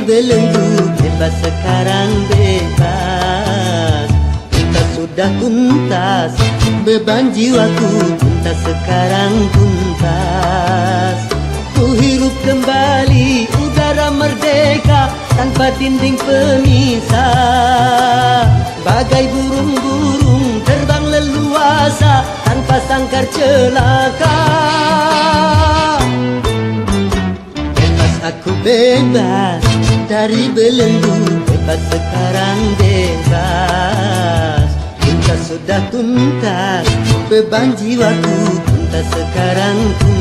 belenggu, bebas sekarang bebas. Cinta sudah tuntas, beban jiwaku tuntas sekarang tuntas. Ku hirup kembali udara merdeka tanpa dinding pemisah. Bagai burung-burung terbang leluasa tanpa sangkar celaka. Bebas aku bebas dari belenggu, bebas sekarang bebas. Cinta sudah tuntas, beban jiwaku tuntas sekarang tuntas.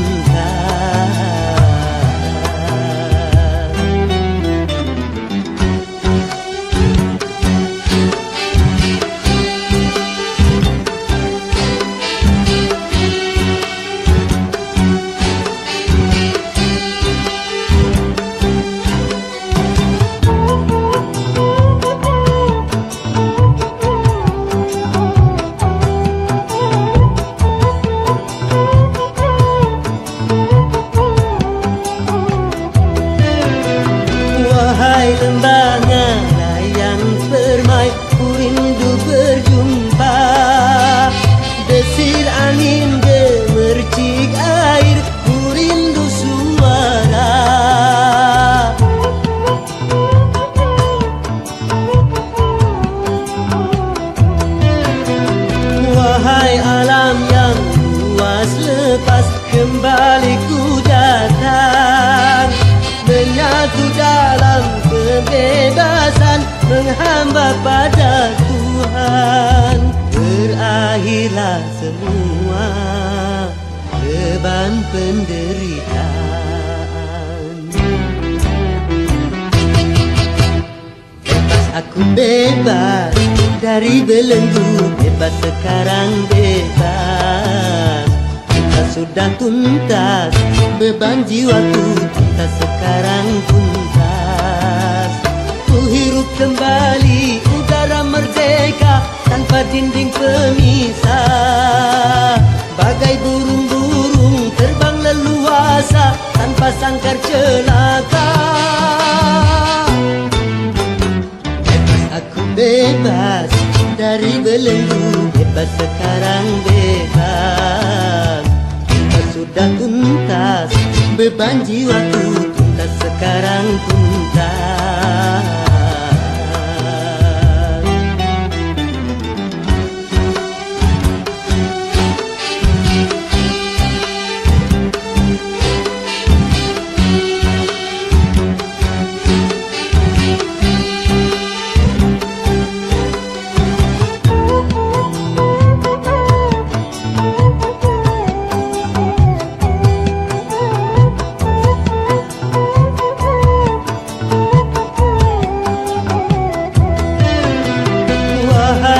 Lembahnya layang permai, ku rindu berjumpa. Desir angin gemercik air, ku rindu suara. Wahai alam yang luas, lepas kembali ku datang, menyatu dalam kebebasan, menghamba pada Tuhan. Berakhirlah semua beban penderitaan. Bebas aku bebas dari belenggu, bebas sekarang bebas. Cinta sudah tuntas, beban jiwaku tuntas sekarang tuntas. Ku hirup kembali udara merdeka tanpa dinding pemisah. Bagai burung-burung terbang leluasa tanpa sangkar celaka. Bebas aku bebas dari belenggu, bebas sekarang bebas. Cinta sudah tuntas, beban jiwaku tuntas sekarang tuntas.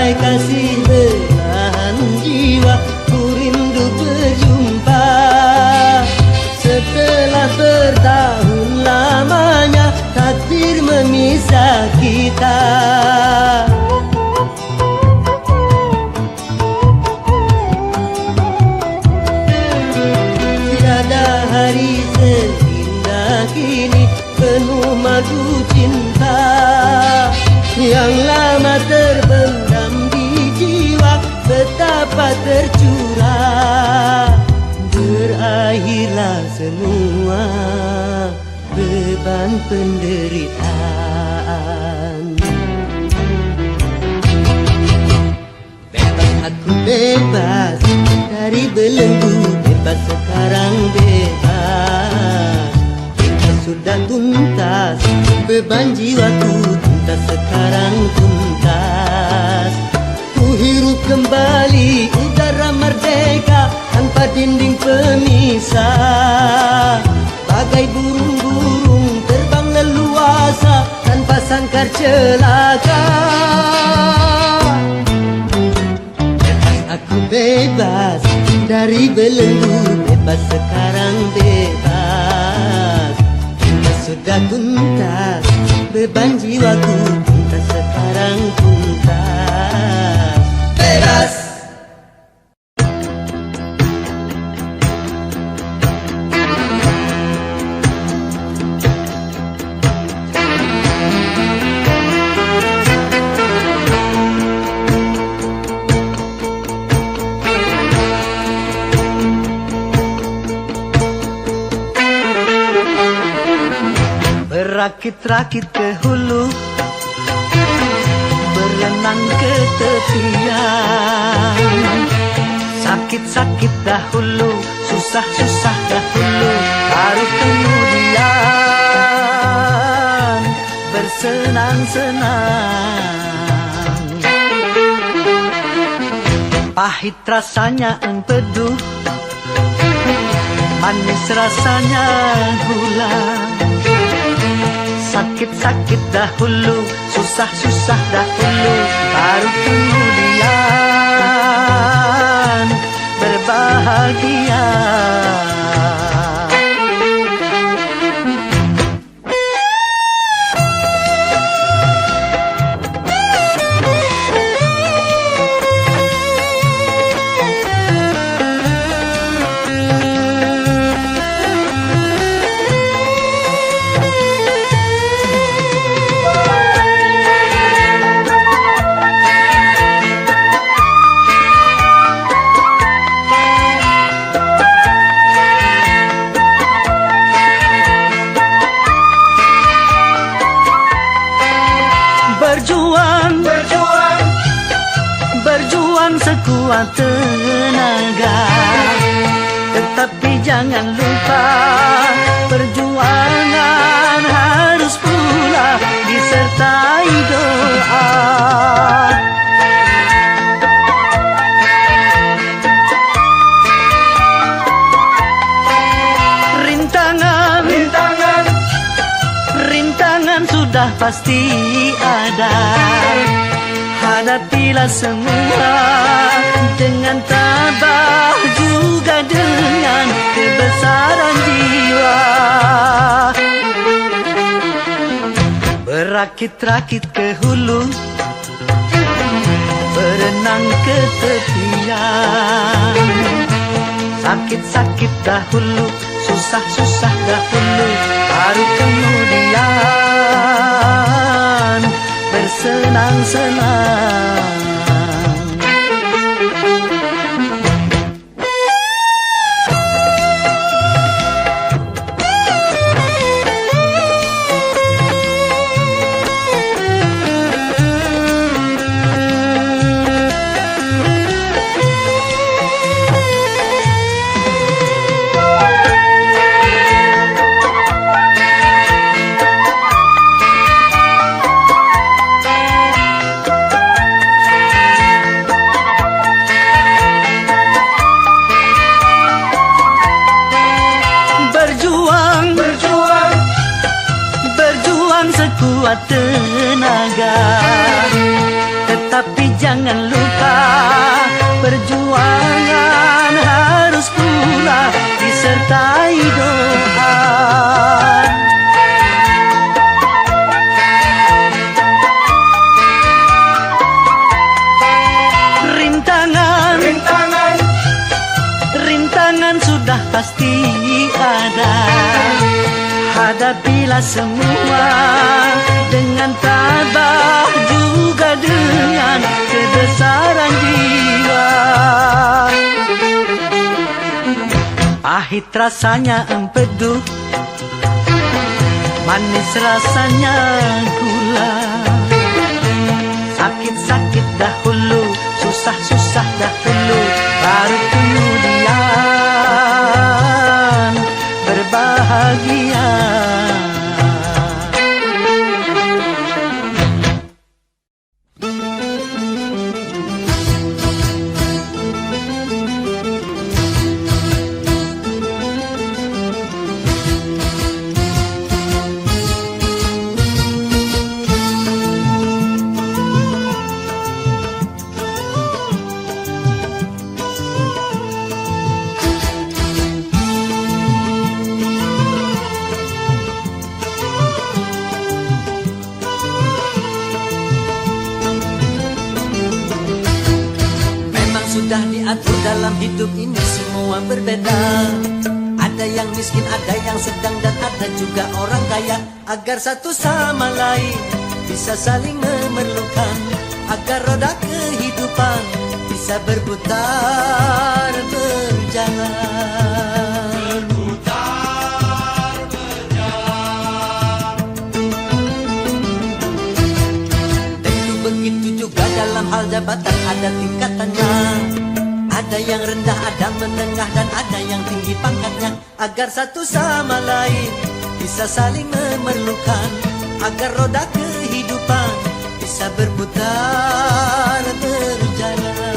Kasih belahan jiwa, ku rindu berjumpa. Setelah bertahun lamanya takdir memisah kita. Tiada hari seindah kini, penuh madu cinta yang lama terbendam di jiwa, betapa tercurah. Berakhirlah semua beban penderitaan. Bebas aku bebas dari belenggu, bebas sekarang bebas. Cinta sudah tuntas, beban jiwaku tuntas sekarang tuntas. Ku hirup kembali udara merdeka tanpa dinding pemisah. Bagai burung-burung terbang leluasa tanpa sangkar celaka. Bebas aku bebas dari belenggu, bebas sekarang bebas. Cinta sudah tuntas, beban jiwaku tuntas sekarang tuntas. Bebas. Berakit-rakit ke hulu, berenang ke tepian. Sakit-sakit dahulu, susah-susah dahulu, baru kemudian bersenang-senang. Pahit rasanya empedu, manis rasanya gula. Sakit-sakit dahulu, susah-susah dahulu, baru kemudian berbahagia. Berjuang sekuat tenaga, tetapi jangan lupa perjuangan harus pula disertai doa. Rintangan sudah pasti ada. Hadapilah semua dengan tabah, juga dengan kebesaran jiwa. Berakit-rakit ke hulu, berenang ke tepian. Sakit-sakit dahulu, susah-susah dahulu, baru kemudian bersenang-senang. Sekuat tenaga, tetapi jangan lupa perjuangan harus pula disertai doa. Rintangan sudah pasti ada. Hadapilah semua dengan tabah, juga dengan kebesaran jiwa. Pahit rasanya empedu, manis rasanya gula. Sakit-sakit dahulu, susah-susah dahulu, baru kemudian berbahagia. Sudah diatur dalam hidup ini semua berbeda. Ada yang miskin, ada yang sedang, dan ada juga orang kaya. Agar satu sama lain bisa saling memerlukan, agar roda kehidupan bisa berputar berjalan. dalam hal jabatan ada tingkatannya. Ada yang rendah, ada menengah, dan ada yang tinggi pangkatnya. Agar satu sama lain bisa saling memerlukan, agar roda kehidupan bisa berputar berjalan.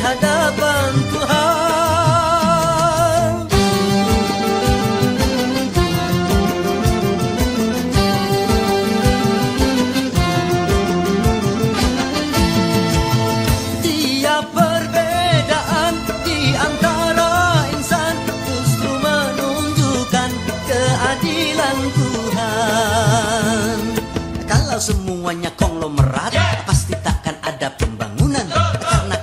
Hadapan Tuhan, tiap perbedaan di antara insan justru menunjukkan keadilan Tuhan. Kalau semuanya konglomerat, pasti takkan ada pembangunan.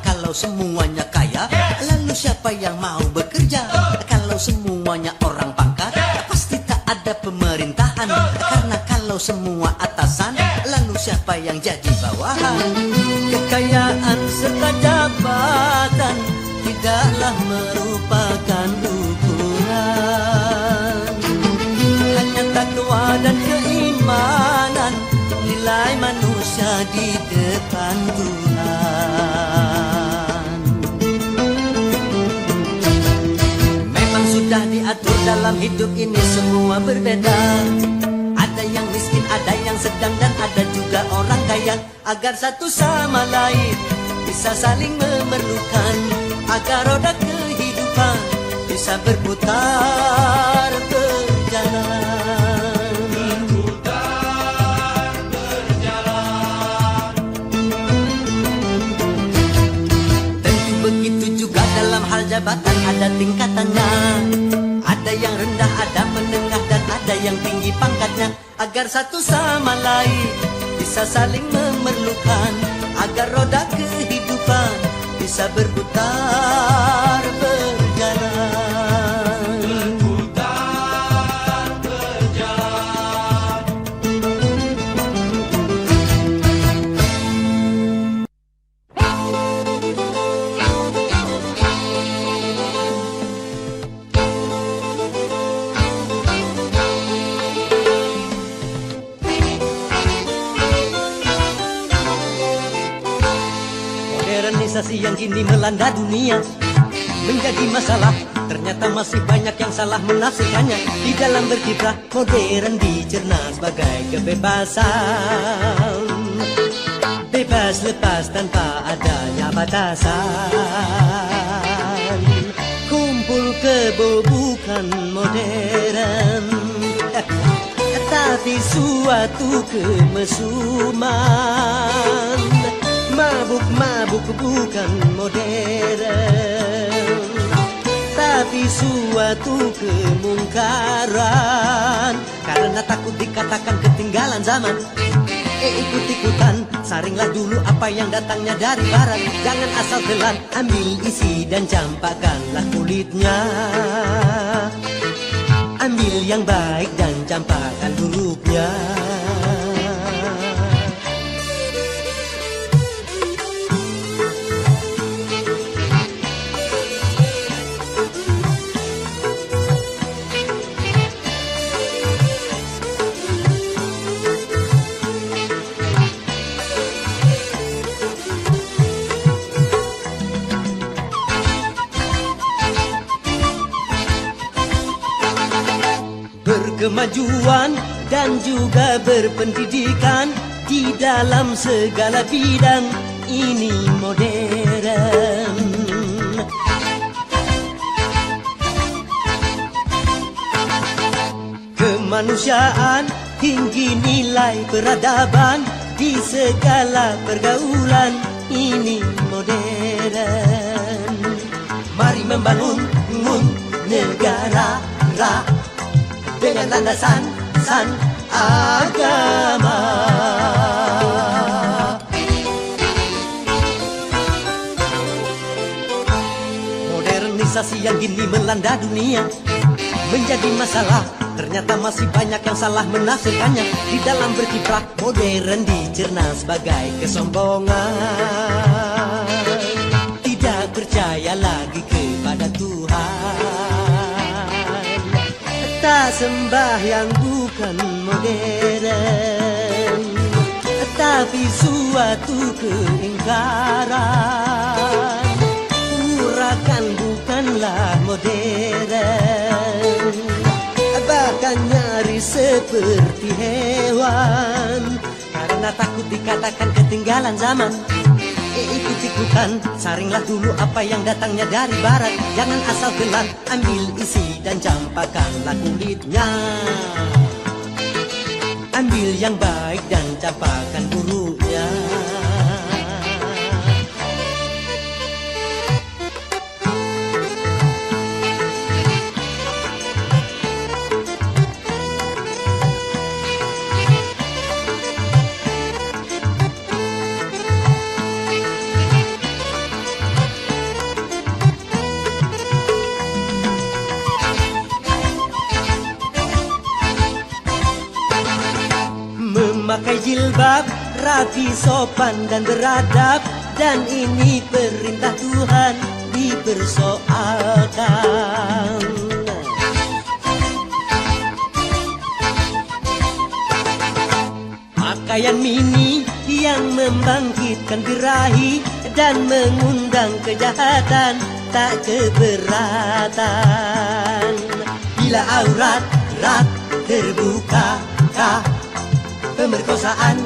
Kalau semuanya kaya, lalu siapa yang mau bekerja? Kalau semuanya orang pangkat, pasti tak ada pemerintahan. Karena kalau semua atasan, lalu siapa yang jadi bawahan? Kekayaan serta jabatan tidaklah merupakan ukuran. Hanya takwa dan keimanan, nilai manusia di depan Tuhan. Sudah diatur dalam hidup ini semua berbeda. Ada yang miskin, ada yang sedang, dan ada juga orang kaya. Agar satu sama lain bisa saling memerlukan, agar roda kehidupan bisa berputar berjalan. Berputar berjalan. Tentu begitu juga dalam hal jabatan ada tingkatannya. Ada yang rendah, ada menengah, dan ada yang tinggi pangkatnya. Agar satu sama lain bisa saling memerlukan, agar roda kehidupan bisa berputar berjalan. Berputar berjalan. Modernisasi yang kini melanda dunia menjadi masalah. Ternyata masih banyak yang salah menafsirkannya. Di dalam berkiprah modern dicerna sebagai kebebasan, bebas lepas tanpa adanya batasan. Kumpul kebo bukan modern, tapi suatu kemesuman. Mabuk-mabuk bukan modern, tapi suatu kemungkaran. Karena takut dikatakan ketinggalan zaman, ikut-ikutan, saringlah dulu apa yang datangnya dari barat. Jangan asal telan, ambil isi dan campakkanlah kulitnya. Ambil yang baik dan campakkan hurufnya. Berkemajuan dan juga berpendidikan di dalam segala bidang ini modern. Kemanusiaan, tinggi nilai peradaban di segala pergaulan ini modern. Mari membangun negara dengan landasan agama. yang kini melanda dunia menjadi masalah. Ternyata masih banyak yang salah menafsirkannya. Di dalam berkiprah modern dicerna sebagai kesombongan. Tidak percaya lagi kepada Tuhan, tak sembah yang bukan modern, tapi suatu keingkaran. Urakan bukanlah modern, bahkan nyaris seperti hewan. Karena takut dikatakan ketinggalan zaman, ikut-ikutan, saringlah dulu apa yang datangnya dari barat. Jangan asal telan, ambil isi dan campakkanlah kulitnya. Ambil yang baik dan campakkan buruknya. Memakai jilbab, rapi, sopan dan beradab, dan ini perintah Tuhan dipersoalkan. Pakaian mini yang membangkitkan birahi dan mengundang kejahatan, tak keberatan. Bila aurat terbuka, pemerkosaan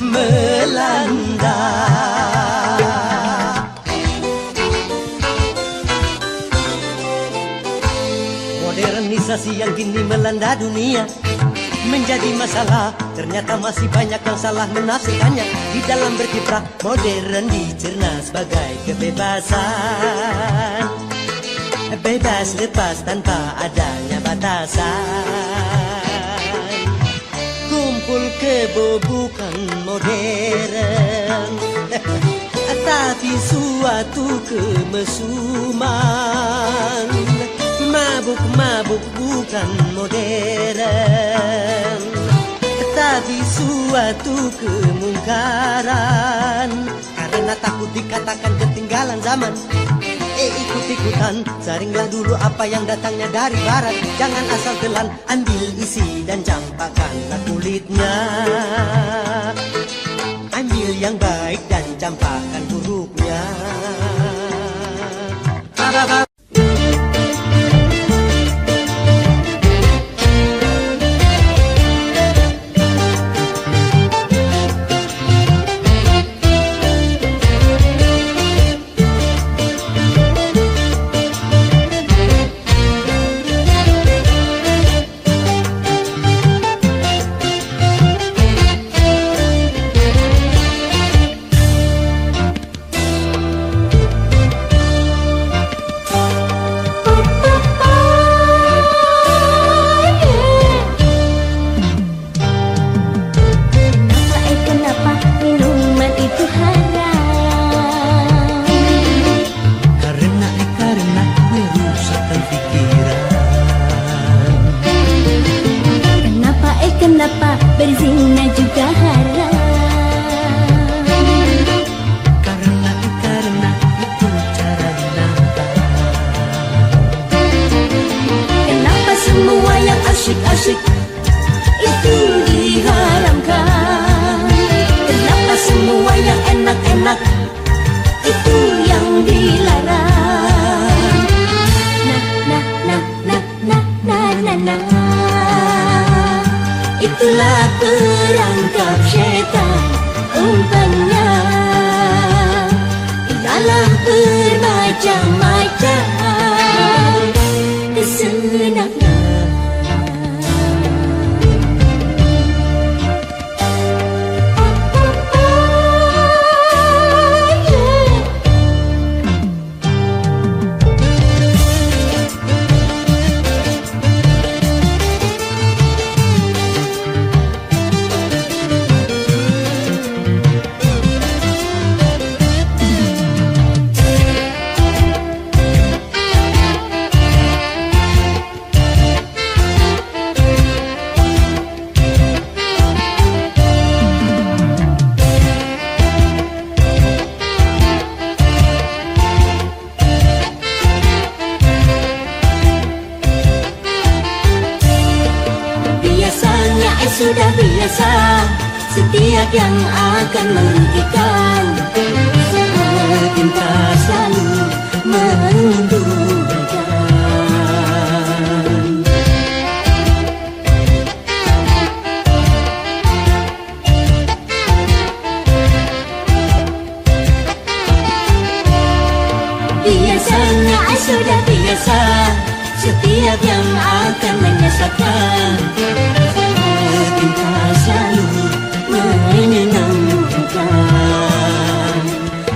melanda. Modernisasi yang kini melanda dunia menjadi masalah. Ternyata masih banyak yang salah menafsirkannya. Di dalam berkiprah modern dicerna sebagai kebebasan, bebas lepas tanpa adanya batasan. Kumpul kebo bukan modern, tapi suatu kemesuman. Mabuk-mabuk bukan modern, tapi suatu kemungkaran. Karena takut dikatakan ketinggalan zaman, ikut-ikutan, saringlah dulu apa yang datangnya dari barat. Jangan asal telan, ambil isi dan campakkanlah kulitnya. Ambil yang baik dan campakkan buruknya. setiap yang akan merugikan. Cinta selalu menguntungkan. Biasanya sudah biasa, setiap yang akan menyesatkan. Cinta selalu menyenangkan.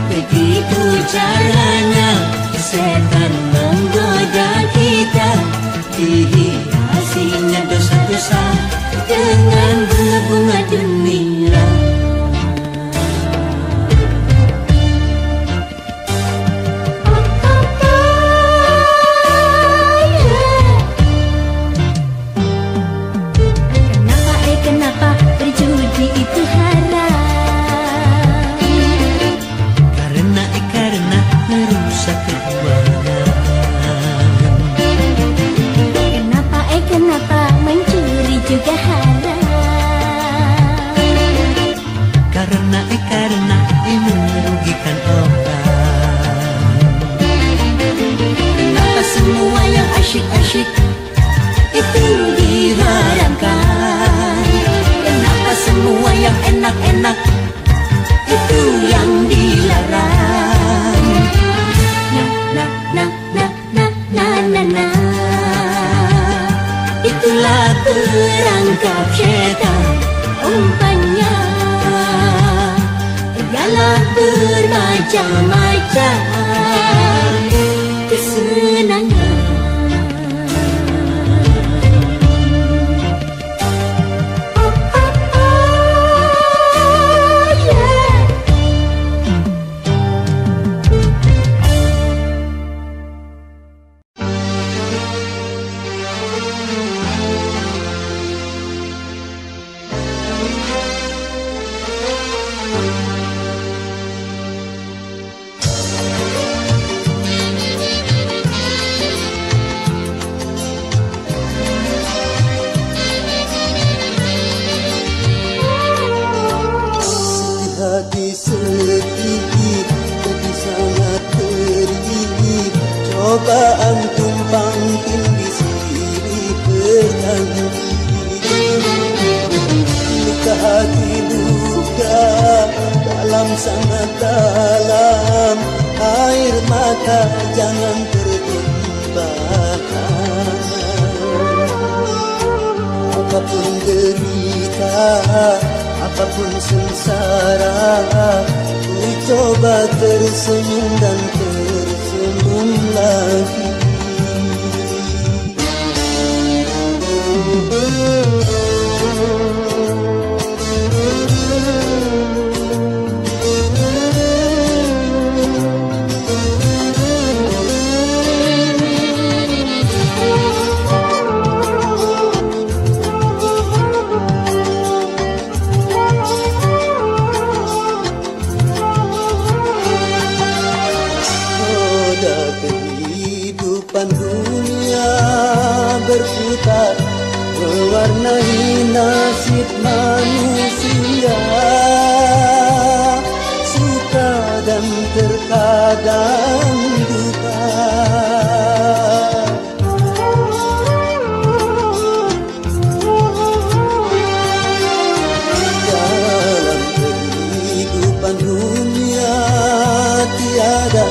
Begitu caranya setan menggoda kita, dihiasinya dosa-dosa dengan bunga-bunga dunia. Kenapa berjudi itu haram? Karena merusak keuangan. Kenapa mencuri juga haram? Karena merugikan orang. Kenapa semua yang asyik-asyik itu diharamkan? Kenapa semua yang enak-enak itu yang dilarang? Na. Itulah perangkap syaitan, umpannya ialah bermacam-macam kesenangan. Hati sedih, jadi sangat perih. Cobaan tumpang tindih silih berganti. Luka hati luka dalam sangat dalam. Air mata jangan tertumpahkan. Apapun derita, apapun sengsara, ku coba tersenyum dan tersenyum lagi. Kehidupan dunia berputar, mewarnai nasib manusia. Suka dan terkadang duka. Dalam kehidupan dunia tiada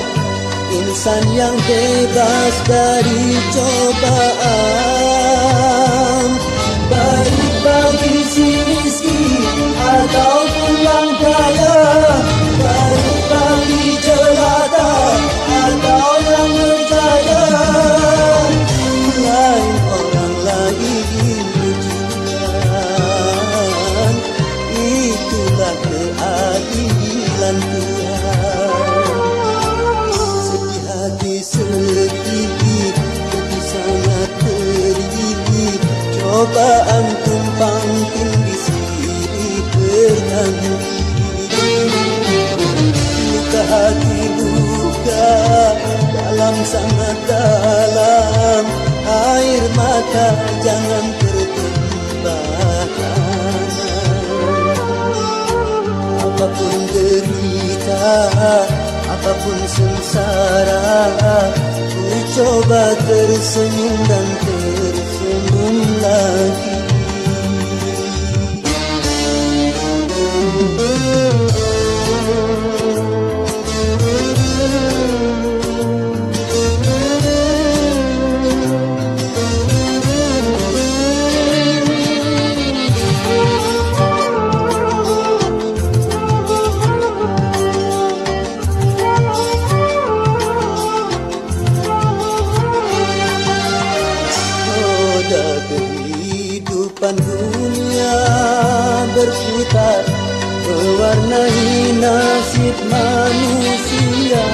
insan yang bebas dari cobaan. Baik bagi si miskin ataupun yang kaya, baik bagi jelata atau yang berjaya. Lain orang lain ujian, itulah keadilan Tuhan. Hati sedih, jadi sangat perih. Cobaan tumpang tindih silih berganti. Luka hati luka dalam sangat dalam. Air mata jangan tertumpahkan. sengsara. Ku coba tersenyum dan tersenyum lagi. Kehidupan dunia berputar, mewarnai nasib manusia.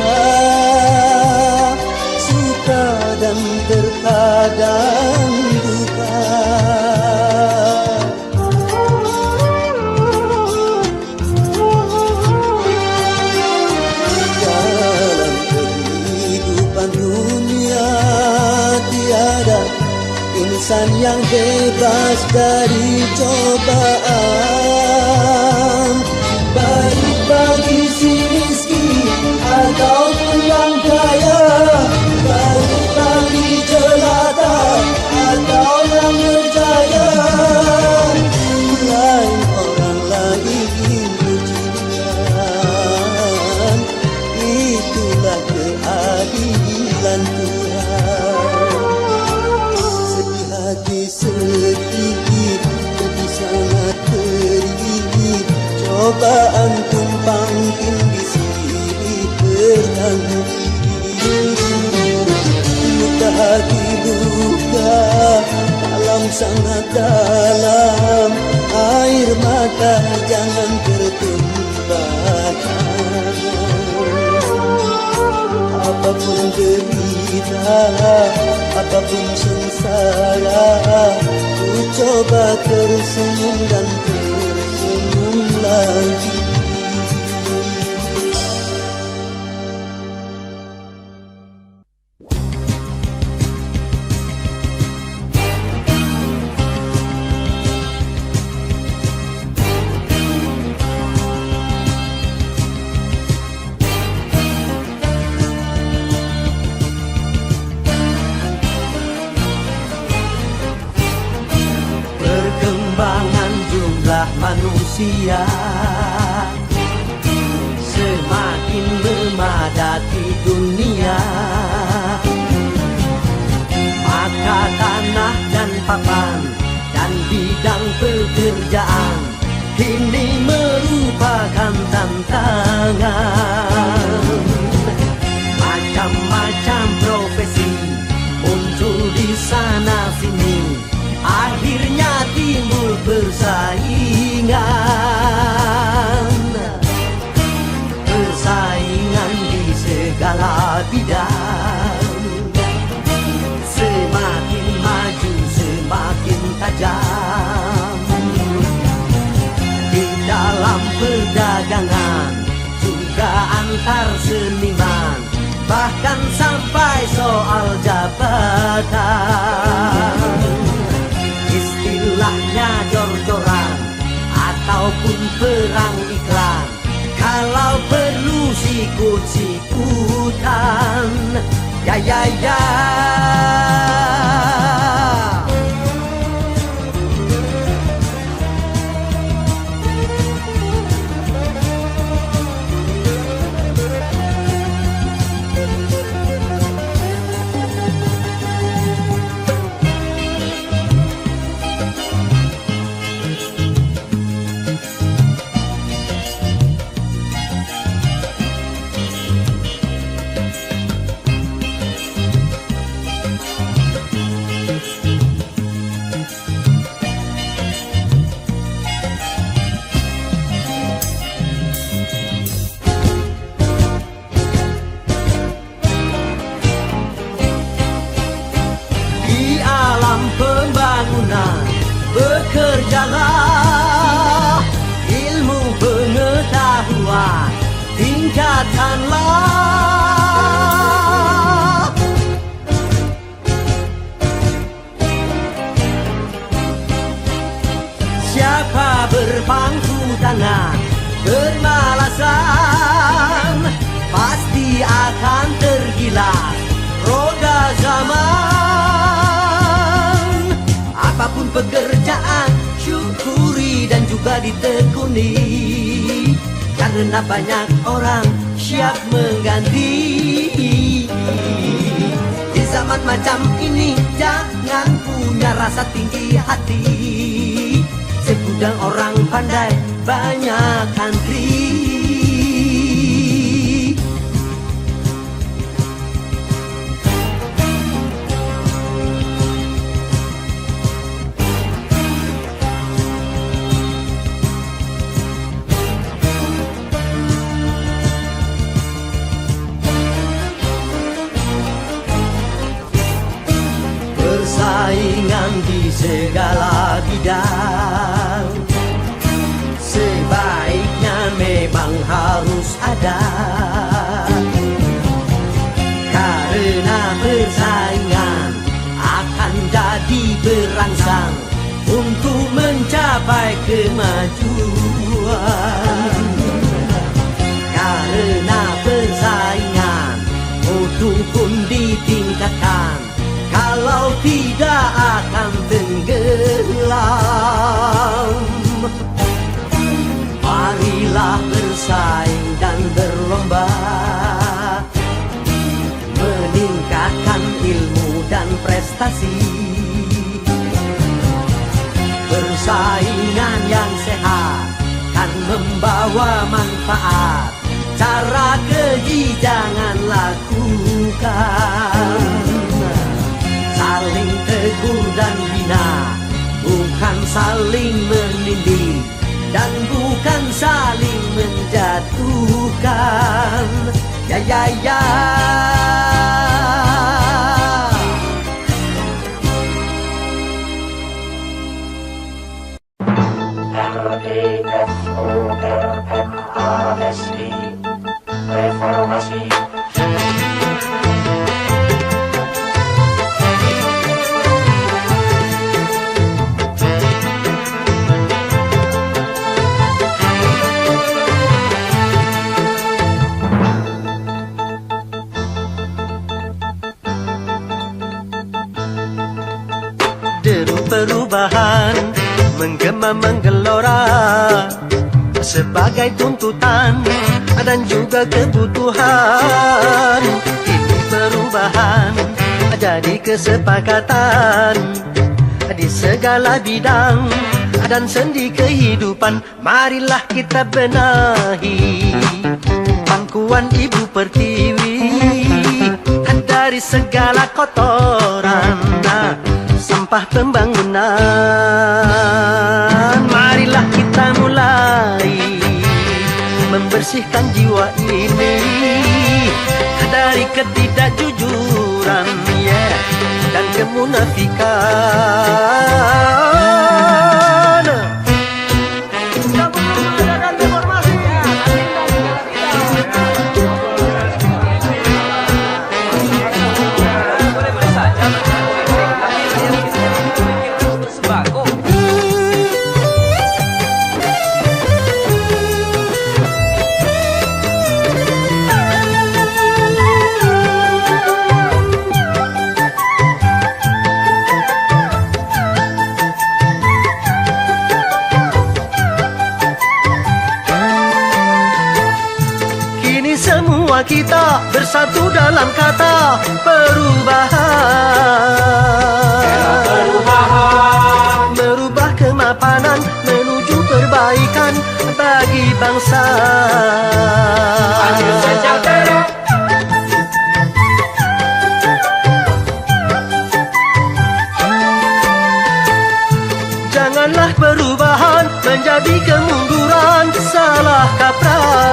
Suka dan terkadang duka. Dalam kehidupan dunia tiada insan yang bebas dari cobaan. Baik bagi si miskin ataupun yang kaya, baik bagi jelata atau yang berjaya. Lain orang lain ujian, itulah keadilan Tuhan. Hati sedih, jadi sangat perih. Cobaan tumpang tindih silih berhenti. Luka hati luka dalam sangat dalam. Air mata jangan tertumpahkan. Apapun derita, apapun sengsara, ku coba tersenyum dan tersenyum lagi. Manusia semakin memadati dunia, maka tanah dan papan dan bidang pekerjaan kini merupakan tantangan. Macam-macam profesi muncul di sana sini, akhirnya timbul persaingan di segala bidang. Semakin maju semakin tajam. Di dalam perdagangan juga antar seniman, bahkan sampai soal jabatan. Istilahnya jor-joran ataupun perang iklan, kalau perlu sikut-sikutan. Ya ya ya. Pembangunan bekerjalah, ilmu pengetahuan tingkatkanlah. Siapa berpangku tangan bermalasan, pasti akan pekerjaan, syukuri dan juga ditekuni, karena banyak orang siap mengganti. Di zaman macam ini jangan punya rasa tinggi hati, segudang orang pandai banyak antri. Persaingan di segala bidang sebaiknya memang harus ada, karena persaingan akan jadi berangsang untuk mencapai kemajuan. Karena persaingan mutu pun ditingkatkan, kalau tidak akan tenggelam. Marilah bersaing dan berlomba, meningkatkan ilmu dan prestasi. Persaingan yang sehat kan membawa manfaat, cara keji jangan lakukan. Saling tegur dan bina, bukan saling menindih, dan bukan saling menjatuhkan. Ya ya ya. Reformasi. Deru perubahan menggema menggelora sebagai tuntutan dan juga kebutuhan. Ini perubahan jadi kesepakatan di segala bidang dan sendi kehidupan. Marilah kita benahi pangkuan Ibu Pertiwi dari segala kotoran sampah pembangunan. Marilah kita mulai membersihkan jiwa ini dari ketidakjujuran dan kemunafikan. Semua kita bersatu dalam kata perubahan. Merubah kemapanan menuju perbaikan bagi bangsa. Adil sejahtera. Janganlah perubahan menjadi kemunduran, salah kaprah.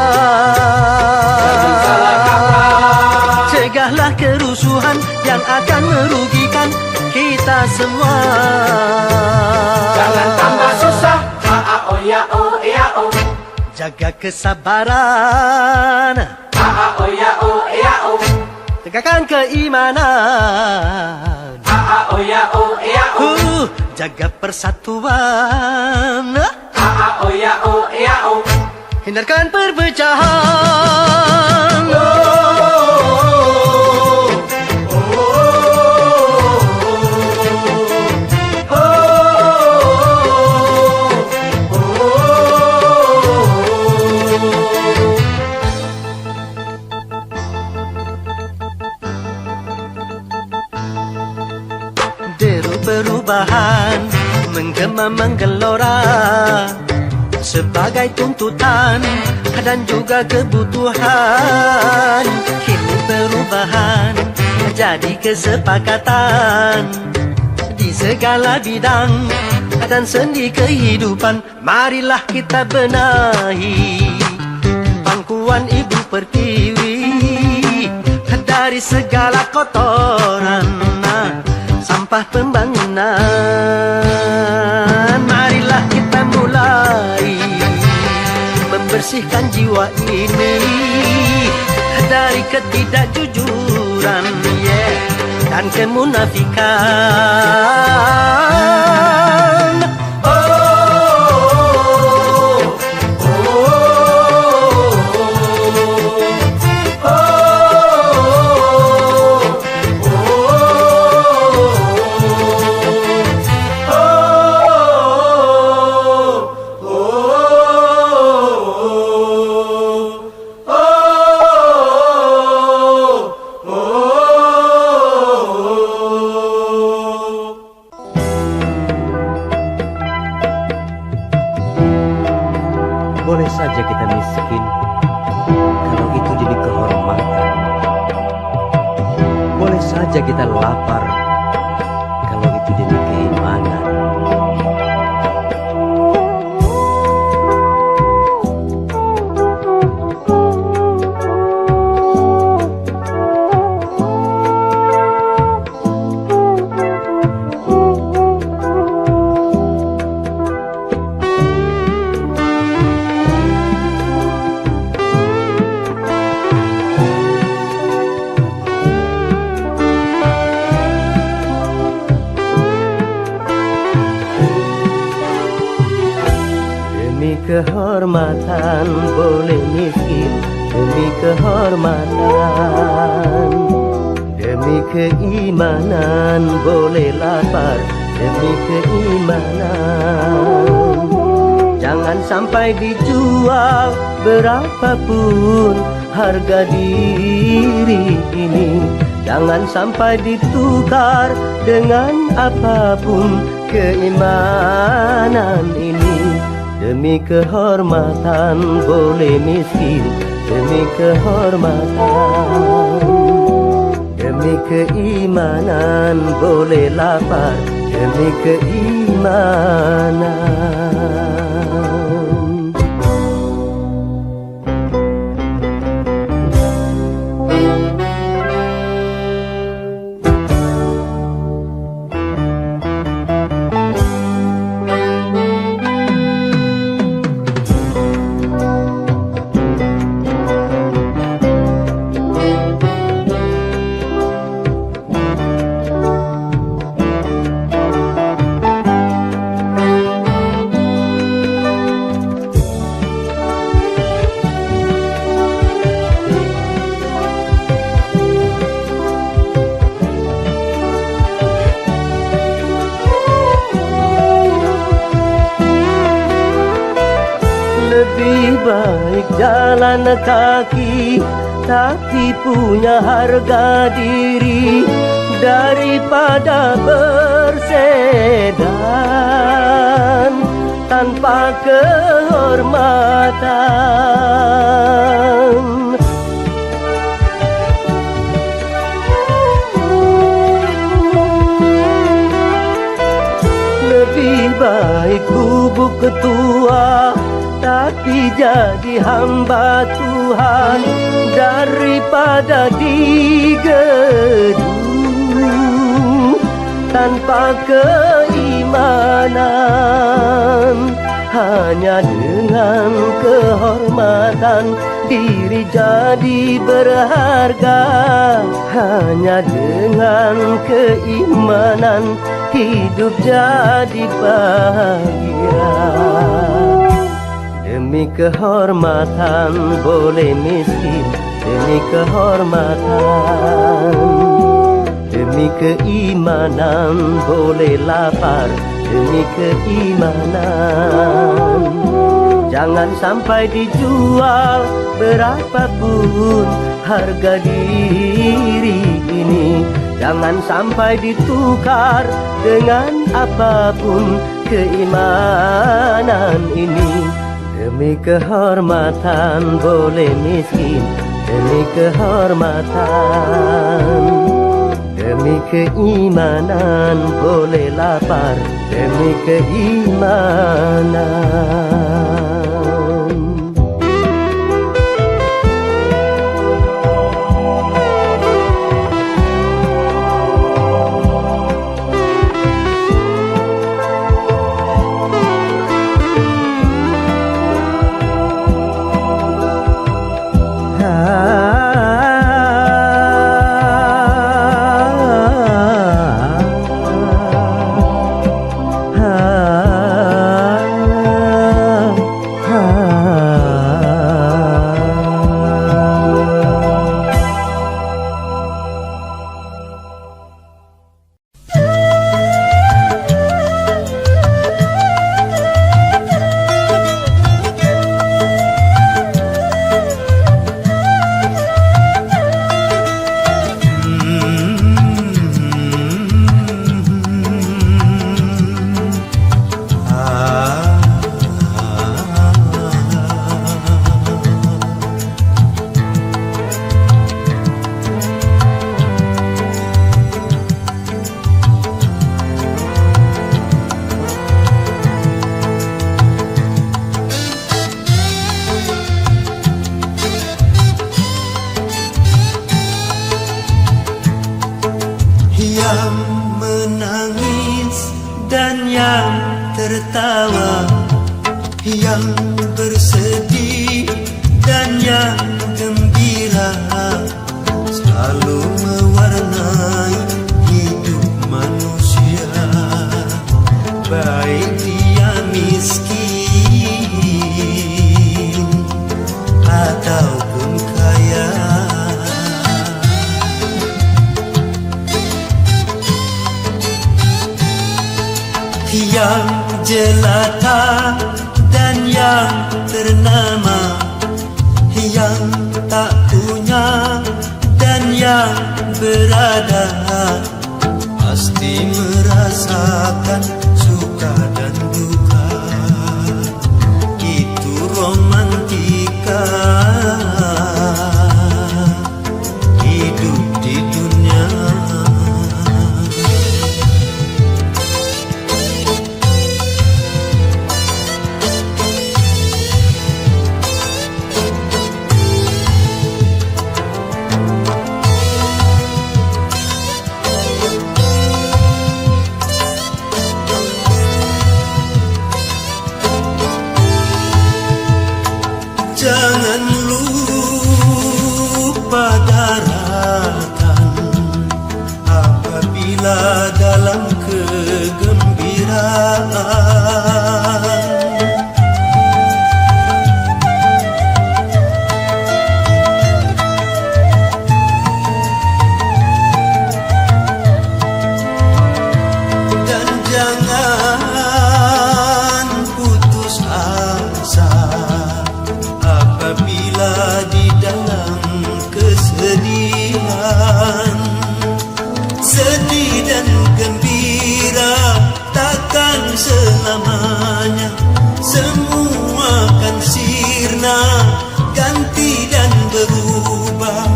Cegahlah kerusuhan yang akan merugikan kita semua. Jangan tambah susah. A-a-o ya o ya o. Jaga kesabaran. A-a-o ya o ya o. Tegakkan keimanan. A-a-o ya o ya o. Jaga persatuan. A-a-o ya o ya o. Hindarkan perpecahan. perubahan menggema menggelora sebagai tuntutan dan juga kebutuhan. Kini perubahan jadi kesepakatan di segala bidang dan sendi kehidupan. Marilah kita benahi pangkuan Ibu Pertiwi dari segala kotoran sampah pembangunan. Marilah kita mulai membersihkan jiwa ini dari ketidakjujuran dan kemunafikan. Boleh saja kita miskin kalau itu demi kehormatan. Boleh saja kita lapar kalau itu demi keimanan. Demi kehormatan boleh miskin, demi kehormatan. Demi keimanan boleh lapar, demi keimanan. Jangan sampai dijual berapapun harga diri ini. Jangan sampai ditukar dengan apapun keimanan ini. Demi kehormatan boleh miskin, demi kehormatan. Demi keimanan boleh lapar, demi keimanan. Lebih baik jalan kaki tapi punya harga diri daripada bersedan tanpa kehormatan. Lebih baik bubuk ketua tapi jadi hamba Tuhan daripada digedung tanpa keimanan. Hanya dengan kehormatan diri jadi berharga. Hanya dengan keimanan hidup jadi bahagia. Demi kehormatan boleh miskin, demi kehormatan. Demi keimanan boleh lapar, demi keimanan. Jangan sampai dijual berapapun harga diri ini. Jangan sampai ditukar dengan apapun keimanan ini. Demi kehormatan boleh miskin, demi kehormatan. Demi keimanan boleh lapar, demi keimanan. Yang menangis dan yang tertawa, yang bersedih dan yang gembira, selalu mewarnai hidup manusia. Baik dia miskin ataupun kaya. Yang jelata dan yang ternama, yang tak punya dan yang berada, pasti merasakan suka dan duka. Itu romantika hidup di dunia. Jangan lupa darahkan apabila dalam kegembiraan. Dan jangan putus asa apabila di dalam kesedihan. Sedih dan gembira takkan selamanya, semua kan sirna, ganti dan berubah.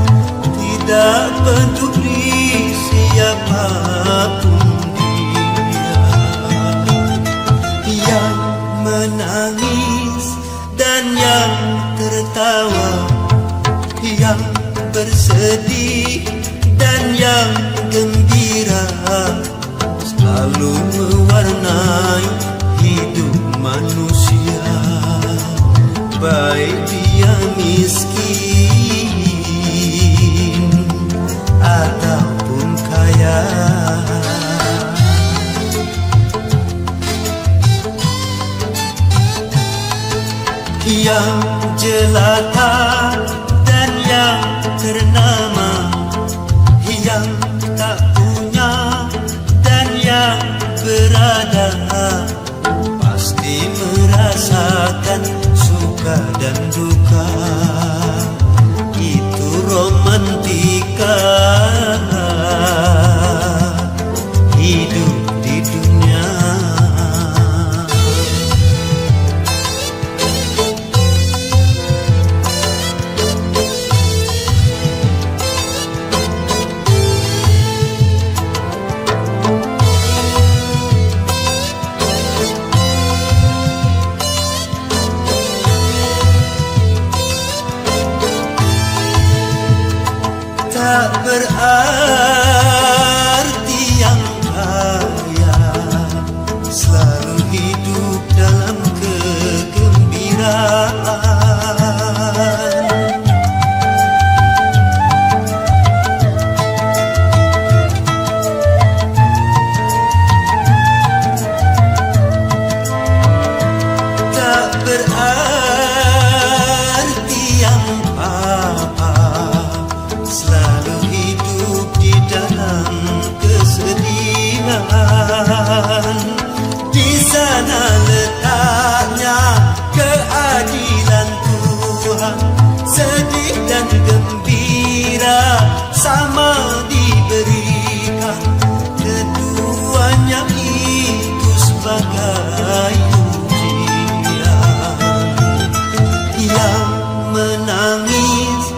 Tidak peduli siapapun dia. Yang menangis dan yang tertawa, yang bersedih dan yang gembira, selalu mewarnai hidup manusia. Baik dia miskin ataupun kaya. Yang jelata dan yang ternama, yang tak punya dan yang berada, pasti merasakan suka dan duka. tak berarti yang kaya selalu hidup dalam kegembiraan. Tak berarti yang papa selalu hidup di dalam kesedihan. Di sana letaknya keadilan Tuhan, sedih dan gembira sama diberikan. Keduanya itu sebagai ujian. Yang menangis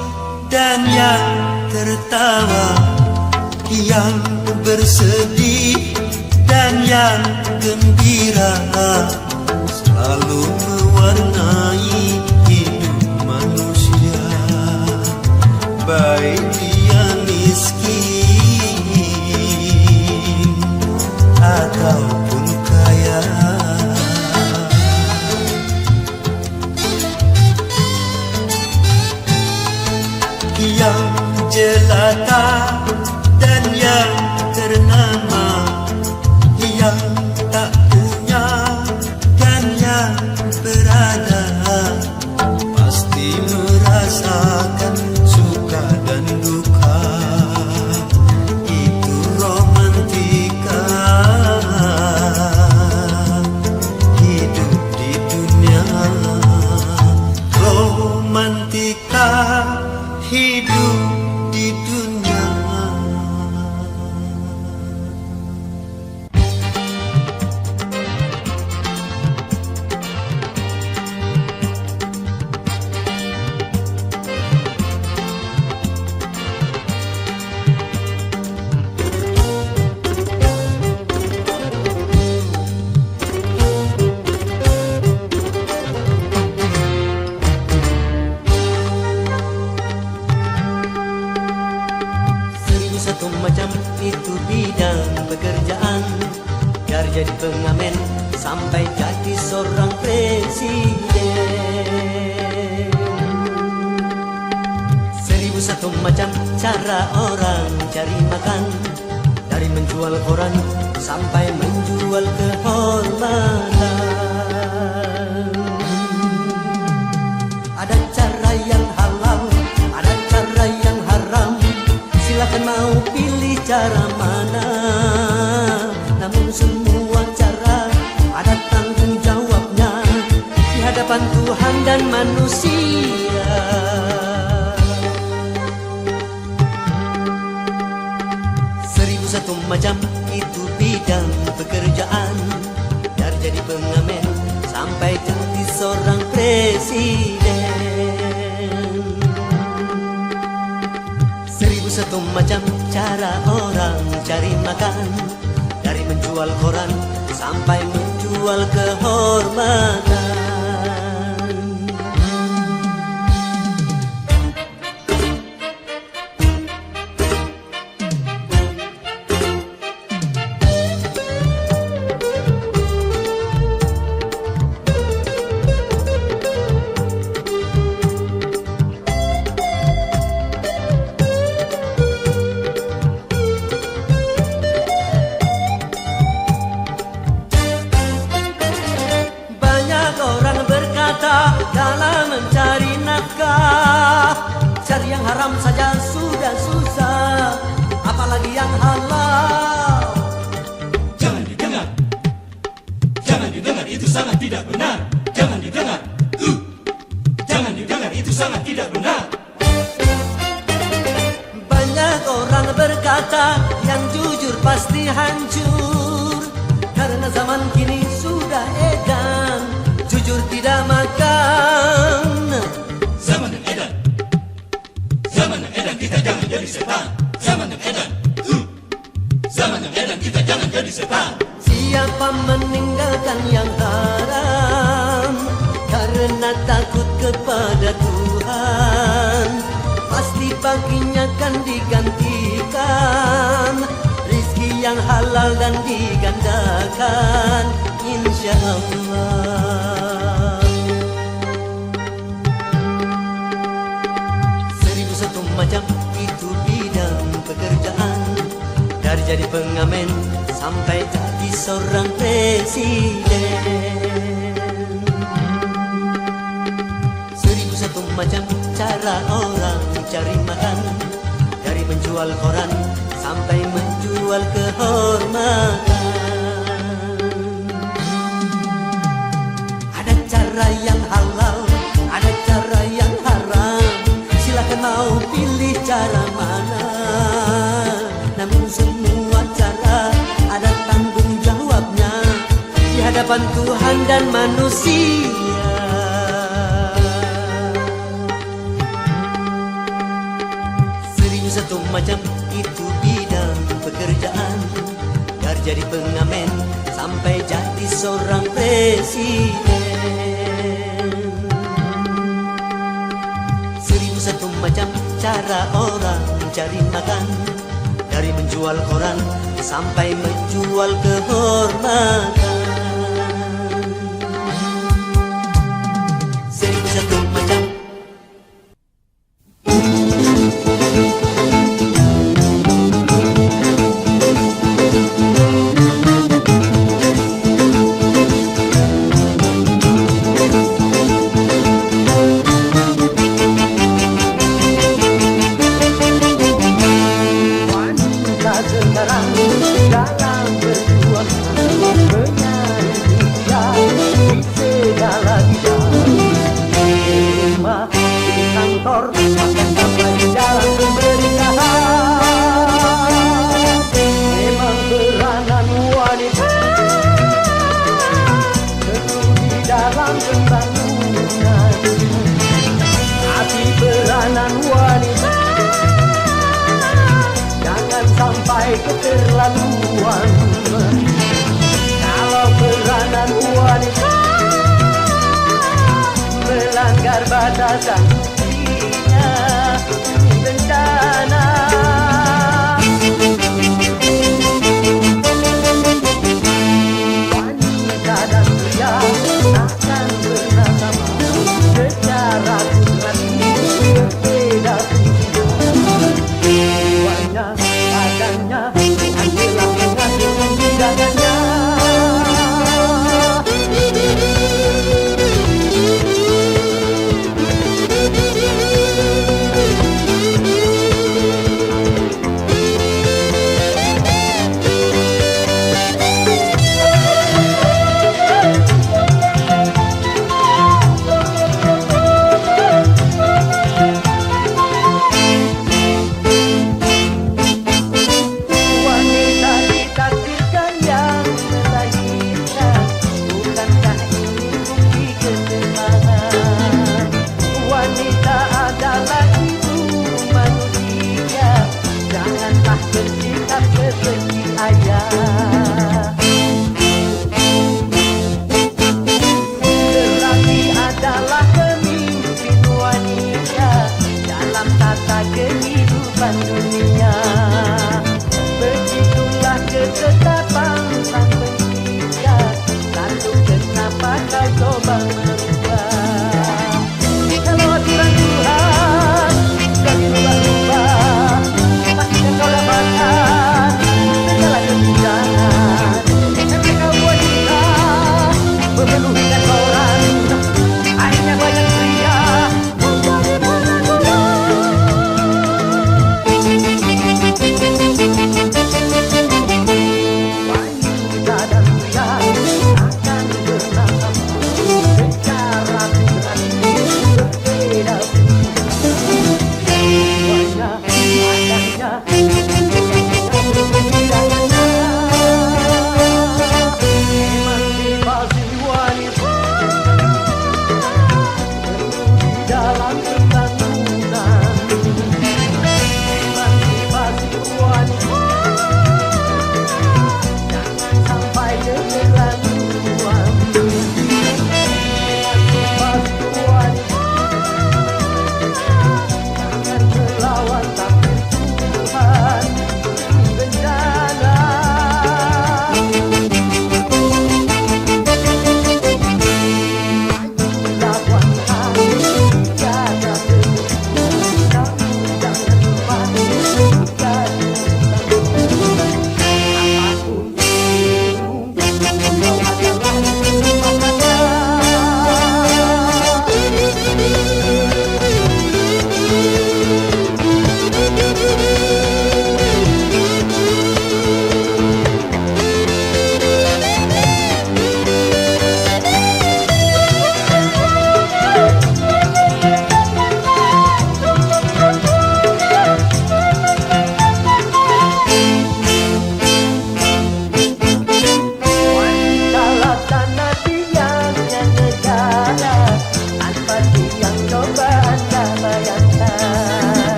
dan yang tertawa, yang bersedih dan yang gembira, selalu mewarnai hidup manusia, baik dia miskin ataupun kaya. Yang jelata dan yang ternama, yang tak punya dan yang berada, pasti merasakan suka dan duka. Itu romantika hidup di dunia. Romantika hidup di dunia. Satu macam itu bidang pekerjaan, dari jadi pengamen sampai jadi seorang presiden. 1001 macam cara orang cari makan, dari menjual koran sampai menjual kehormatan. Ada cara yang halal, ada cara yang haram. Silakan mau pilih cara mana, namun semua cara ada tanggung jawabnya di hadapan Tuhan dan manusia. 1001 macam itu bidang pekerjaan, dari jadi pengamen sampai jadi seorang presiden. 1001 macam cara orang cari makan, dari menjual koran sampai menjual kehormatan. Dalam mencari nafkah, cari yang haram saja sudah susah, apalagi yang halal. Jangan didengar, jangan didengar, itu sangat tidak benar. Jangan didengar, jangan didengar, itu sangat tidak benar. Banyak orang berkata yang jujur pasti hancur, karena zaman kini sudah edan, jujur tidak makan. Zaman yang edan, zaman yang edan, kita jangan jadi setan. Zaman yang edan, zaman yang edan, kita jangan jadi setan. Siapa meninggalkan yang haram karena takut kepada Tuhan, pasti baginya kan diganti halal dan digandakan, insya Allah. 1001 macam itu bidang pekerjaan, dari jadi pengamen sampai jadi seorang presiden. 1001 macam cara orang cari makan, dari menjual koran sampai menjual kehormatan. Ada cara yang halal, ada cara yang haram, silakan mau pilih cara mana. Namun semua cara ada tanggung jawabnya di hadapan Tuhan dan manusia. 1001 macam itu bidang pekerjaan, dari jadi pengamen sampai jadi seorang presiden. 1001 macam cara orang cari makan, dari menjual koran sampai menjual kehormatan. 1001 macam. Keterlaluan kalau peranan wanita melanggar batasan dirinya bencana. Wanita dan pria akan pernah sama, secara kudrati berbeda fungsinya. Jiwanya, badannya,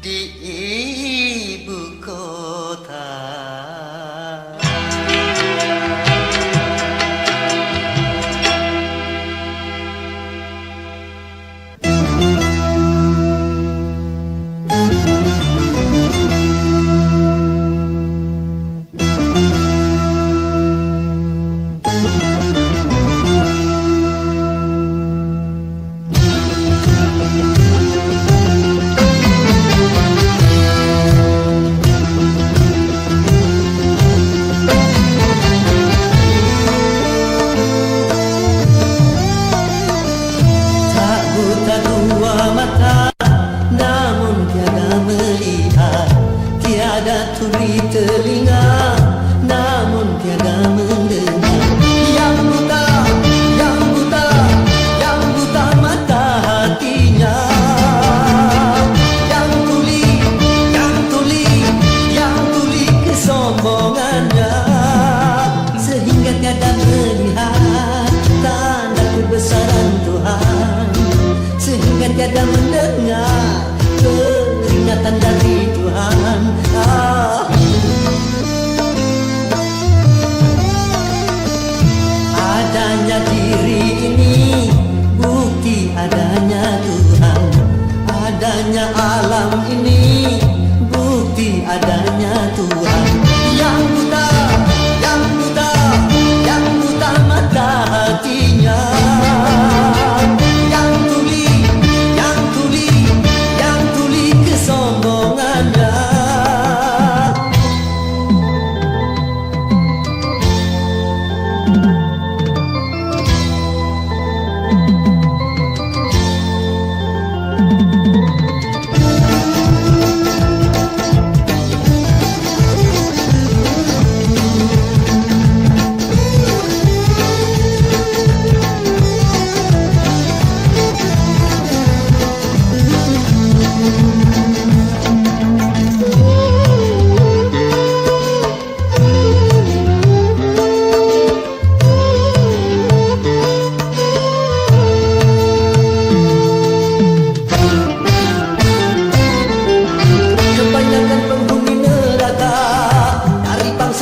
di ibu kota. Tuli telinga, namun tiada mendengar. Yang buta, yang buta, yang buta mata hatinya. Yang tuli, yang tuli, yang tuli kesombongannya, sehingga tiada melihat tanda kebesaran Tuhan, sehingga tiada mendengar peringatan dari Tuhan. Adanya diri ini bukti adanya Tuhan. Adanya alam ini bukti adanya Tuhan. Yang buta, yang buta, yang buta mata hatinya. Yang tuli, yang tuli, yang tuli kesombongannya.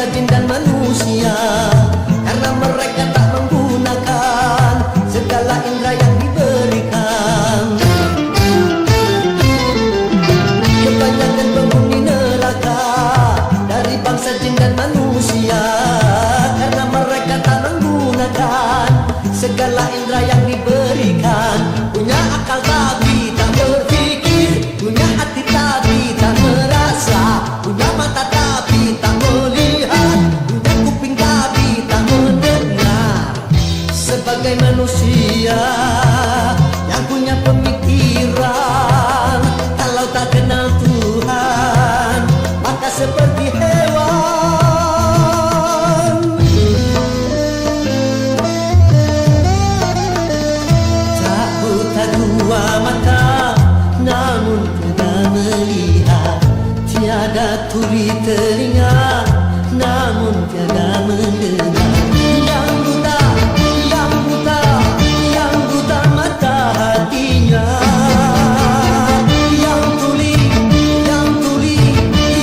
Jin dan manusia, karena mereka tak menggunakan segala indera yang diberikan. Kebanyakan penghuni neraka dari bangsa jin dan manusia, karena mereka tak menggunakan segala indera yang diberikan. Punya akal tapi tak berpikir, punya hati tapi tak merasa, punya mata tapi tak melihat, punya kuping tapi tak mendengar. Sebagai manusia yang punya pemikiran, kalau tak kenal Tuhan, maka seperti hewan. Tak buta dua mata, namun tiada melihat. Tiada tuli telinga, namun tiada mendengar. Yang buta, yang buta, yang buta mata hatinya. Yang tuli, yang tuli,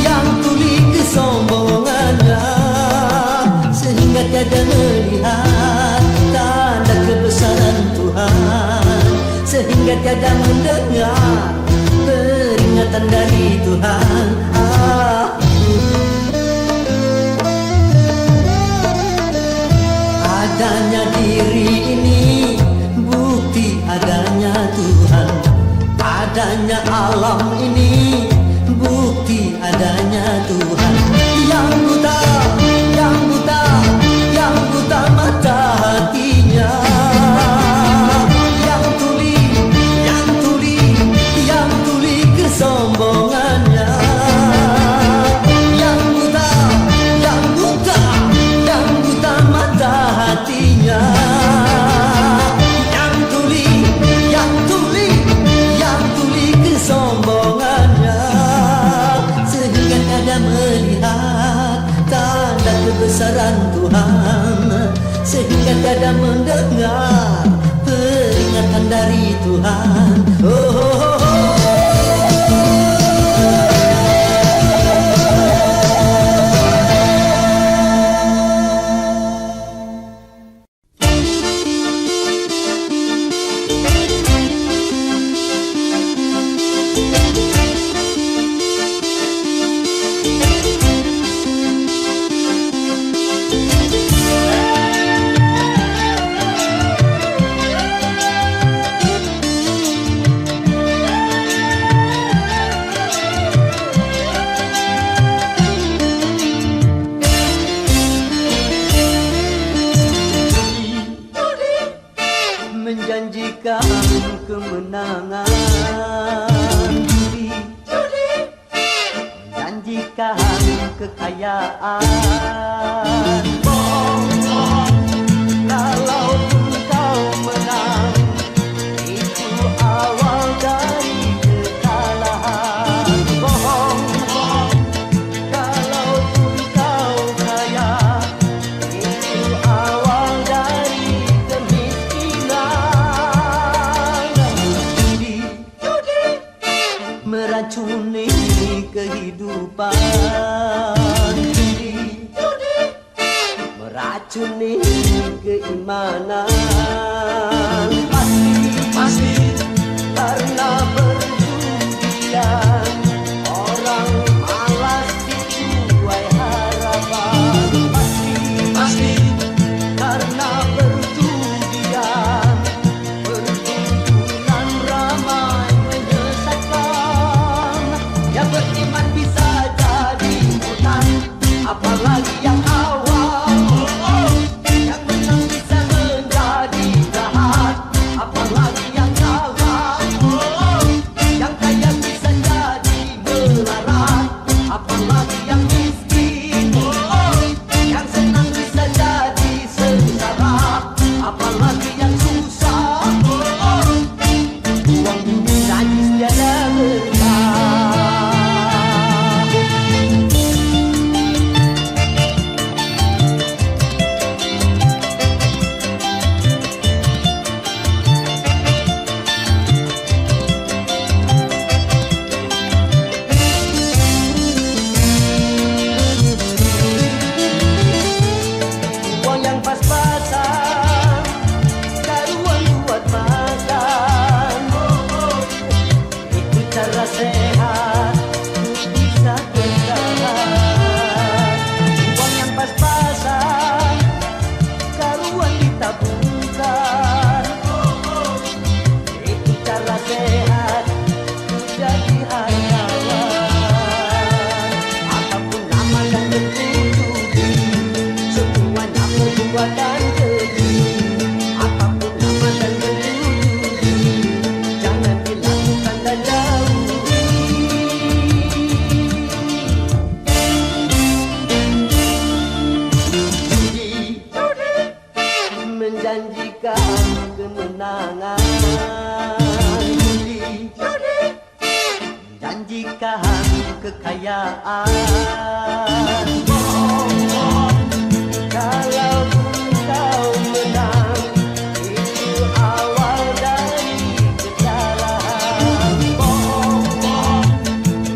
yang tuli kesombongannya, sehingga tiada melihat tanda kebesaran Tuhan, sehingga tiada mendengar peringatan dari Tuhan. Adanya diri ini bukti adanya Tuhan. Adanya alam ini bukti adanya Tuhan. Yang buta, yang buta, yang buta mata hatinya. Yang tuli, yang tuli, yang tuli kesombongannya. Yang buta, yang buta, yang buta mata hatinya. Yang tuli, yang tuli, yang tuli kesombongannya, sehingga tiada melihat tanda kebesaran Tuhan, sehingga tiada mendengar peringatan dari Tuhan. Oh, oh, oh, oh. kekayaan. Bohong, kalaupun kau menang, itu awal dari kekalahan. Bohong, kalaupun kau kaya, itu awal dari kemiskinan. Judi meracuni kehidupan. Judi meracuni keimanan. Pasti karena perjudian orang malas dituai harapan. Pasti karena perjudian perkumpulan ramai menyesatkan. Yang beriman bisa jadi menang, apalagi yang awam. Yang menang bisa menjadi jahat, apalagi yang kalah. Yang kaya bisa jadi melarat, apalagi yang miskin. Yang senang bisa jadi sengsara, apalagi yang susah. Uang bumi najis tiada berkah. Uang yang pas-pasan, karuan buat makan. Itu cara sehat untuk bisa bertahan. Uang yang pas-pasan, karuan ditabungkan. Itu cara sehat untuk jadi hartawan. Apapun nama dan bentuk judi, semuanya perbuatan keji. Apapun nama dan bentuk judi, jangan dilakukan dan jauhi. Judi menjanjikan kemenangan. Judi menjanjikan kekayaan. Kalaupun kau menang, itu awal dari kesalahan.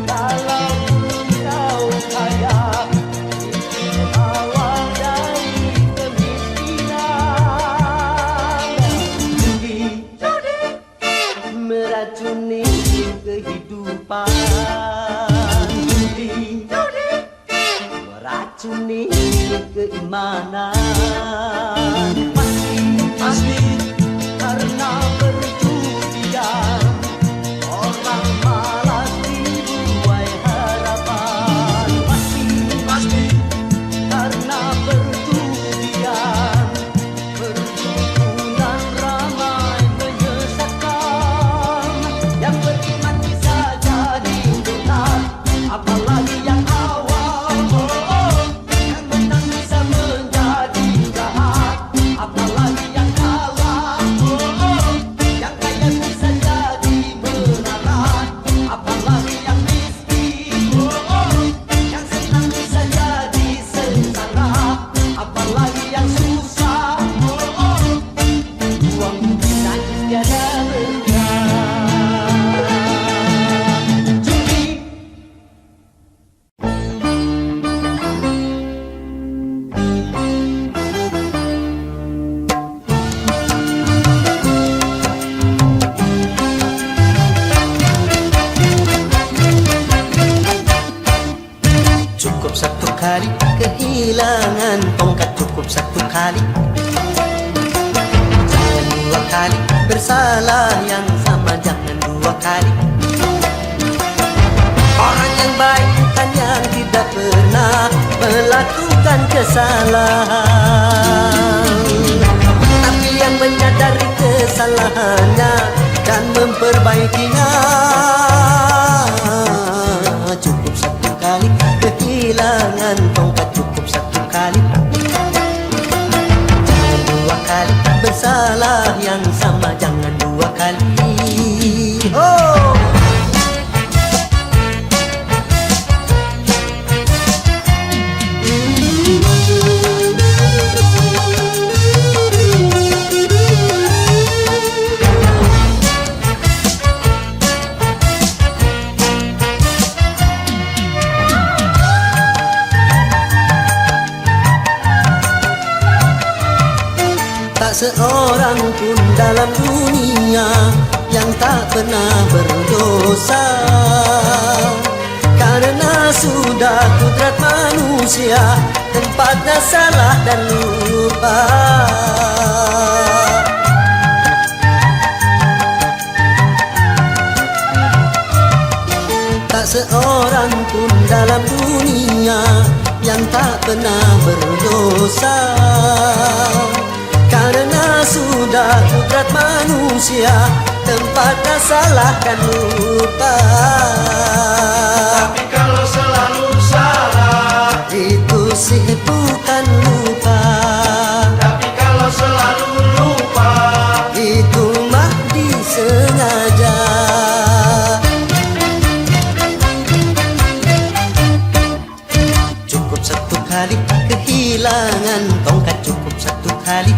Kalaupun kau kaya, itu awal dari kemiskinan. Judi meracuni kehidupan. Judi meracuni keimanan. Pasti karena perjudian orang malas dibuai harapan. Pasti karena perjudian perkumpulan ramai menyesatkan. Yang beriman bisa jadi benar, apalagi yang awam. Yang menang bisa menjadi jahat, apalagi yang kalah. Yang kaya bisa jadi melarat, apalagi yang miskin. Yang senang bisa jadi sengsara, apalagi yang susah. Uang bumi najis tiada berkah. Judi cukup satu kali kehilangan tongkat, cukup satu kali. Jangan dua kali bersalah yang sama, jangan dua kali. Orang yang baik bukan yang tidak pernah melakukan kesalahan, tapi yang menyadari kesalahannya dan memperbaikinya. Cukup satu kali kehilangan Tak seorang pun dalam dunia yang tak pernah berdosa, karena sudah kudrat manusia tempatnya salah dan lupa. Tak seorang pun dalam dunia yang tak pernah berdosa, karena sudah kudrat manusia tempatnya salah dan lupa. Tapi kalau selalu salah, Itu sih bukan lupa. tapi kalau selalu lupa, Itu mah disengaja. Cukup satu kali kehilangan tongkat, cukup satu kali.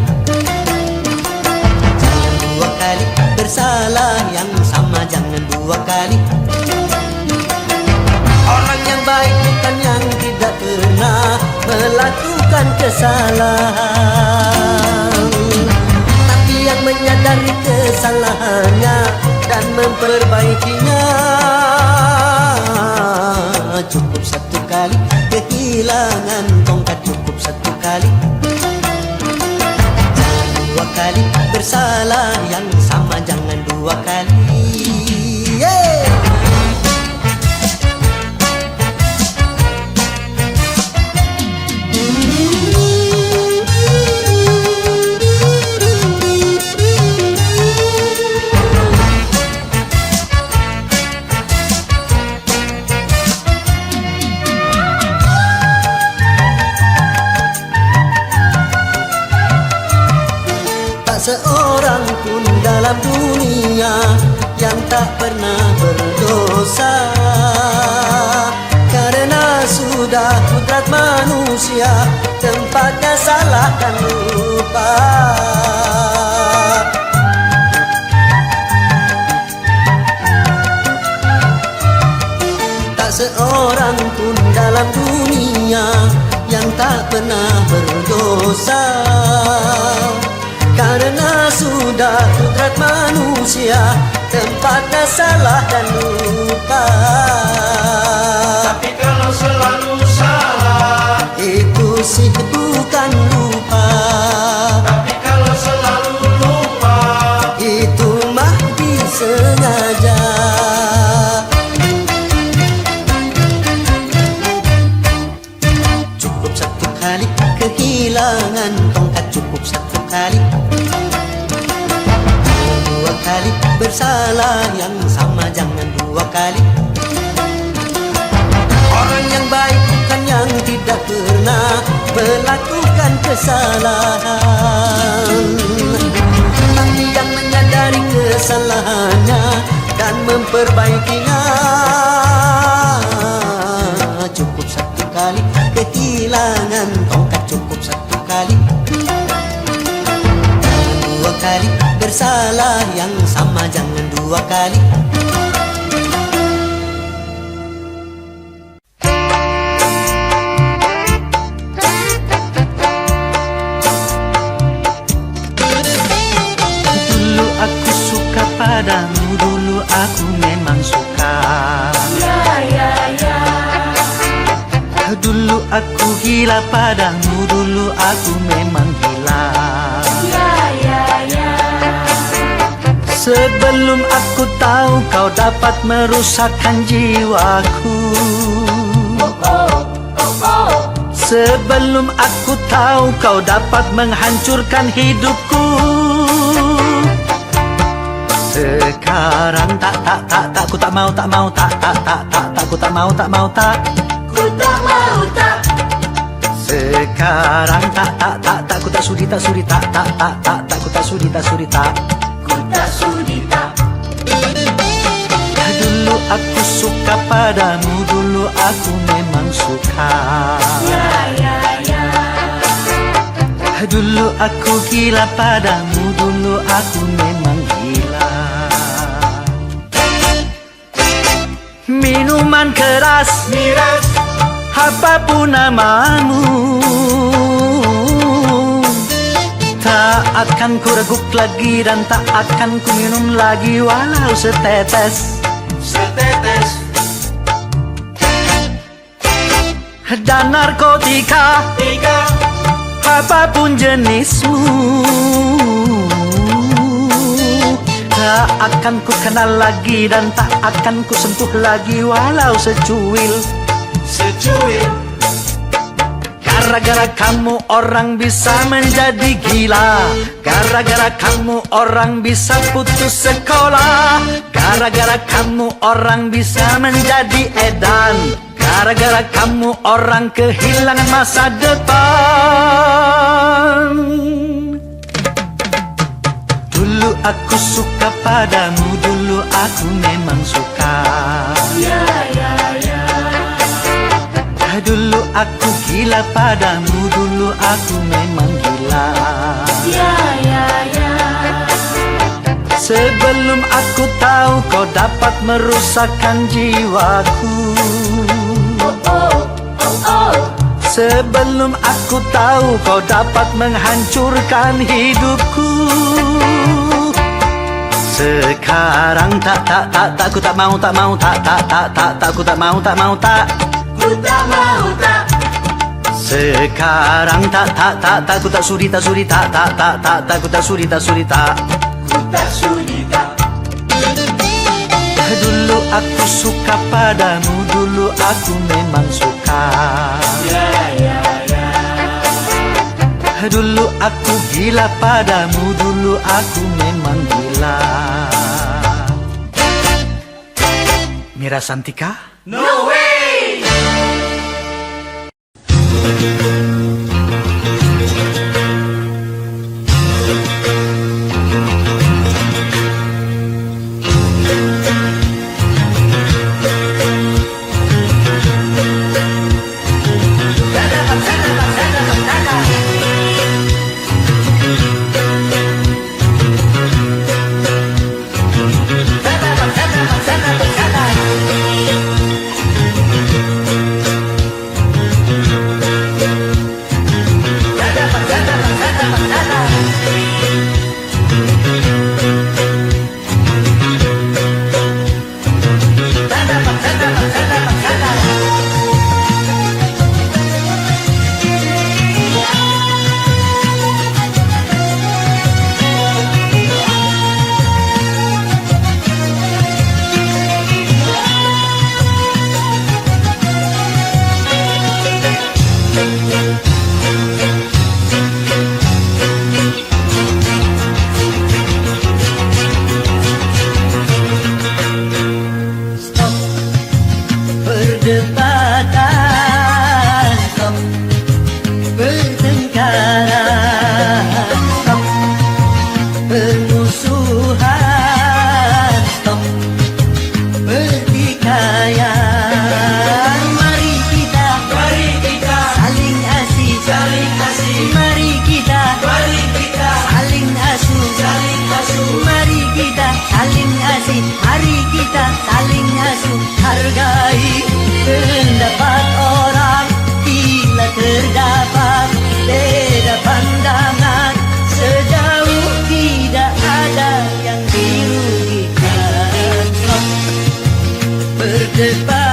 Jangan dua kali bersalah yang sama, jangan dua kali. Orang yang baik bukan yang tidak pernah melakukan kesalahan, tapi yang menyadari kesalahannya dan memperbaikinya. Cukup satu kali kehilangan tongkat, cukup satu kali. Jangan dua kali bersalah yang sama, jangan dua kali. Yeah! Seorang pun dalam dunia yang tak pernah berdosa, karena sudah kudrat manusia tempatnya salah dan lupa. Tak seorang pun dalam dunia yang tak pernah berdosa, karena sudah kudrat manusia tempatnya salah dan lupa. tapi kalau selalu salah, Itu sih bukan lupa. tapi kalau selalu lupa, Itu mah disengaja. Cukup satu kali kehilangan tongkat, cukup satu kali. Dua kali bersalah yang sama, jangan dua kali. Orang yang baik bukan yang tidak pernah melakukan kesalahan, tapi yang menyadari kesalahannya dan memperbaikinya. Cukup satu kali kehilangan tongkat, cukup satu kali. Dua kali bersalah yang sama, jangan dua kali. Dulu aku suka padamu, dulu aku memang suka. Dulu aku gila padamu, dulu aku memang gila. Sebelum aku tahu kau dapat merusakkan jiwaku, sebelum aku tahu kau dapat menghancurkan hidupku. Sekarang tak, ku tak mau, tak, ku tak mau, Ku tak mau tak. sekarang tak, ku tak sudi, tak, ku tak sudi, tak. Ku tak sudi tak. Dulu aku suka padamu, dulu aku memang suka. Dulu aku gila padamu, dulu aku memang gila. Minuman keras, miras, apapun namamu, Tak akan ku reguk lagi dan tak akan ku minum lagi walau setetes. Setetes. Dan narkotika, Tiga. apapun jenismu, tak akan ku kenal lagi dan tak akan ku sentuh lagi walau secuil. Secuil. Gara-gara kamu orang bisa menjadi gila, gara-gara kamu orang bisa putus sekolah, gara-gara kamu orang bisa menjadi edan, gara-gara kamu orang kehilangan masa depan. Dulu aku suka padamu, dulu aku memang suka. Dulu aku gila padamu, dulu aku memang gila. Sebelum aku tahu kau dapat merusakkan jiwaku, sebelum aku tahu kau dapat menghancurkan hidupku. Sekarang tak ku tak mau ku tak mau Ku tak mau tak. Sekarang tak ku tak sudi ku tak sudi tak. Ku tak sudi tak. Dulu aku suka padamu, dulu aku memang suka. Dulu aku gila padamu, dulu aku memang gila. Mira Santika? No way. Perdebatan, stop. Pertengkaran, stop. Permusuhan, stop. Pertikaian, mari kita saling asih. Mari kita saling asuh. Mari kita saling asih. Mari kita saling asuh. Hargai pendapat orang bila terdapat beda pandangan, sejauh tidak ada yang dirugikan. Stop. Berdebat